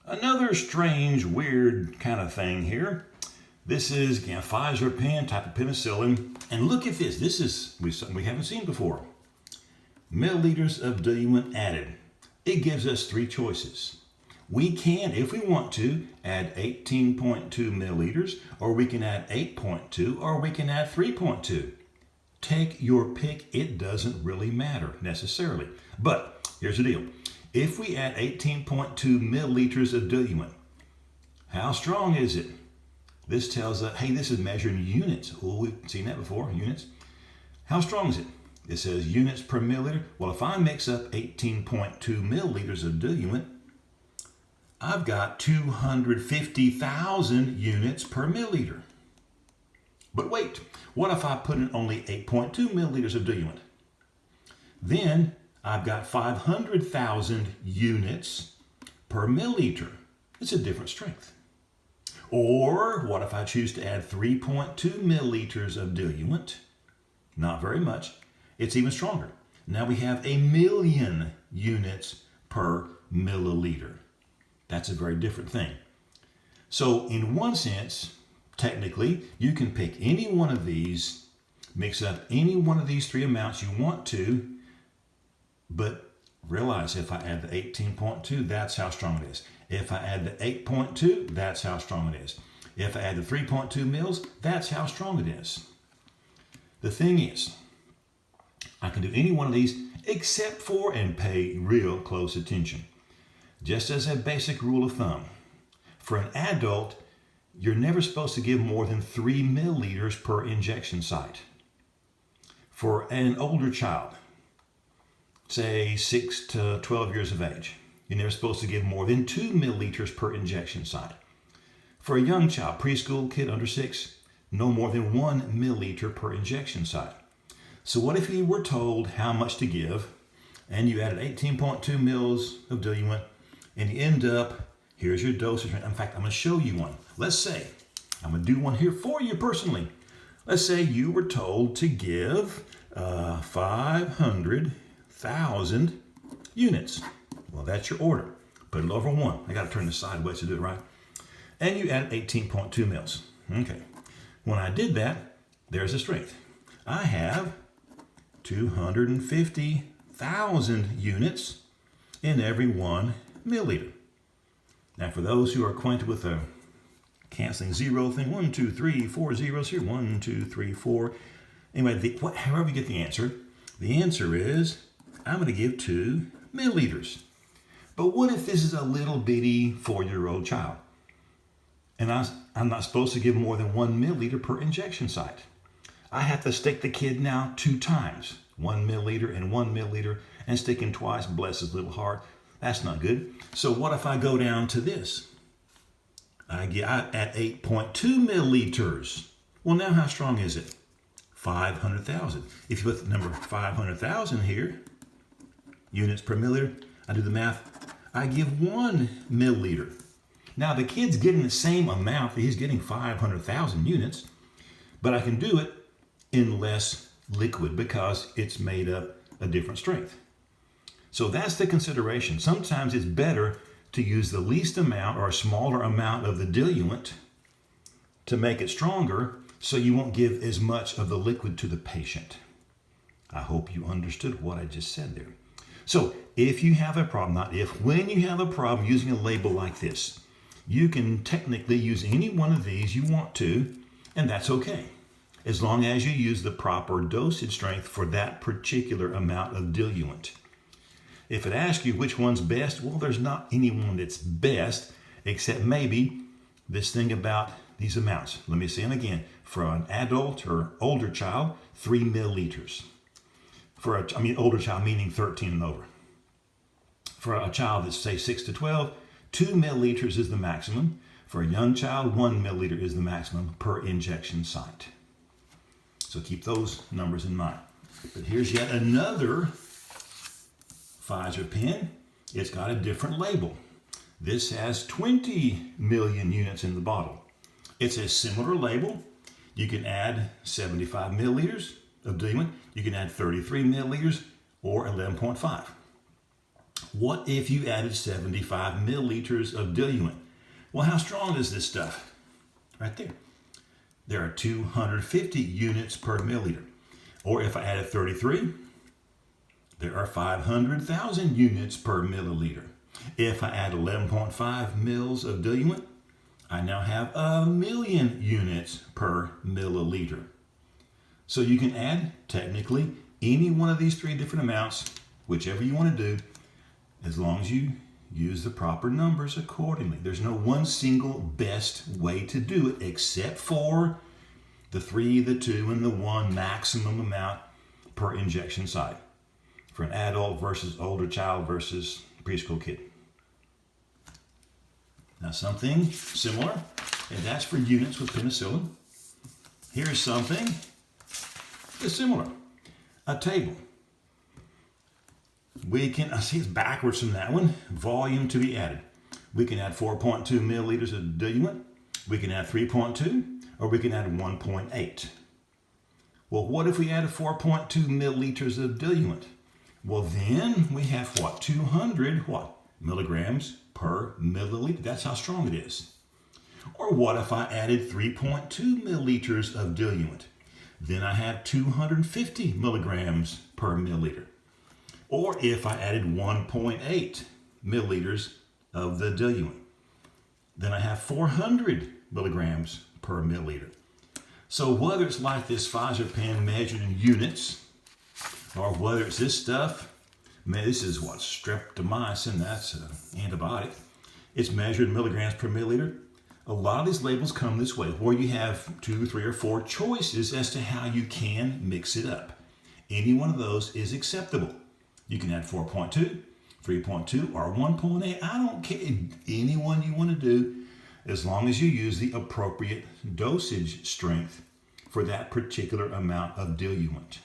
Another strange, weird kind of thing here. This is again, Pfizer pen, type of penicillin. And look at this. This is something we haven't seen before. Milliliters of diluent added. It gives us three choices. We can, if we want to, add 18.2 milliliters, or we can add 8.2, or we can add 3.2. Take your pick. It doesn't really matter necessarily. But here's the deal. If we add 18.2 milliliters of diluent, how strong is it? This tells us, hey, this is measured in units. Oh, we've seen that before, units. How strong is it? It says units per milliliter. Well, if I mix up 18.2 milliliters of diluent, I've got 250,000 units per milliliter. But wait, what if I put in only 8.2 milliliters of diluent? Then I've got 500,000 units per milliliter. It's a different strength. Or what if I choose to add 3.2 milliliters of diluent? Not very much. It's even stronger. Now we have 1,000,000 units per milliliter. That's a very different thing. So in one sense, technically, you can pick any one of these, mix up any one of these three amounts you want to, but realize if I add the 18.2, that's how strong it is. If I add the 8.2, that's how strong it is. If I add the 3.2 mils, that's how strong it is. The thing is, I can do any one of these except for, and pay real close attention. Just as a basic rule of thumb, for an adult, you're never supposed to give more than 3 milliliters per injection site. For an older child, say 6 to 12 years of age, you're never supposed to give more than 2 milliliters per injection site. For a young child, preschool kid under 6, no more than 1 milliliter per injection site. So what if you were told how much to give, and you added 18.2 mils of diluent, and you end up, here's your dosage. In fact, I'm going to show you one. Let's say, I'm going to do one here for you personally. Let's say you were told to give 500,000 units. Well, that's your order. Put it over 1. I got to turn this sideways to do it right. And you add 18.2 mils. Okay. When I did that, there's the strength. I have 250,000 units in every 1 milliliter. Now, for those who are acquainted with the canceling zero thing, 1, 2, 3, 4 zeros here, 1, 2, 3, 4. Anyway, however you get the answer is I'm going to give 2 milliliters. But what if this is a little bitty 4-year-old child? And I'm not supposed to give more than 1 milliliter per injection site. I have to stick the kid now 2 times, 1 milliliter and 1 milliliter, and stick him twice, bless his little heart. That's not good. So what if I go down to this? I get at 8.2 milliliters. Well, now how strong is it? 500,000. If you put the number 500,000 here, units per milliliter, I do the math, I give 1 milliliter. Now the kid's getting the same amount, he's getting 500,000 units, but I can do it in less liquid because it's made up a different strength. So that's the consideration. Sometimes it's better to use the least amount or a smaller amount of the diluent to make it stronger so you won't give as much of the liquid to the patient. I hope you understood what I just said there. So if you have a problem, not if, when you have a problem using a label like this, you can technically use any one of these you want to, and that's okay, as long as you use the proper dosage strength for that particular amount of diluent. If it asks you which one's best, well, there's not any one that's best, except maybe this thing about these amounts. Let me say them again. For an adult or older child, 3 milliliters. Older child meaning 13 and over. For a child that's, say, 6 to 12, 2 milliliters is the maximum. For a young child, 1 milliliter is the maximum per injection site. So keep those numbers in mind. But here's yet another Pfizer pen. It's got a different label. This has 20 million units in the bottle. It's a similar label. You can add 75 milliliters of diluent. You can add 33 milliliters or 11.5. What if you added 75 milliliters of diluent? Well, how strong is this stuff? Right there. There are 250 units per milliliter. Or if I added 33, there are 500,000 units per milliliter. If I add 11.5 mils of diluent, I now have 1,000,000 units per milliliter. So you can add, technically, any one of these three different amounts, whichever you want to do, as long as you use the proper numbers accordingly. There's no one single best way to do it except for the 3, the 2, and the 1 maximum amount per injection site for an adult versus older child versus preschool kid. Now something similar, and that's for units with penicillin. Here's something that's similar, a table. We can, I see it's backwards from that one, volume to be added. We can add 4.2 milliliters of diluent, we can add 3.2, or we can add 1.8. Well, what if we added 4.2 milliliters of diluent? Well, then we have what? 200 what? Milligrams per milliliter. That's how strong it is. Or what if I added 3.2 milliliters of diluent? Then I have 250 milligrams per milliliter. Or if I added 1.8 milliliters of the diluent, then I have 400 milligrams per milliliter. So whether it's like this Pfizer pen measured in units, or whether it's this stuff, man, this is what, streptomycin, that's an antibiotic. It's measured in milligrams per milliliter. A lot of these labels come this way, where you have 2, 3, or 4 choices as to how you can mix it up. Any one of those is acceptable. You can add 4.2, 3.2, or 1.8. I don't care. Any one you want to do, as long as you use the appropriate dosage strength for that particular amount of diluent.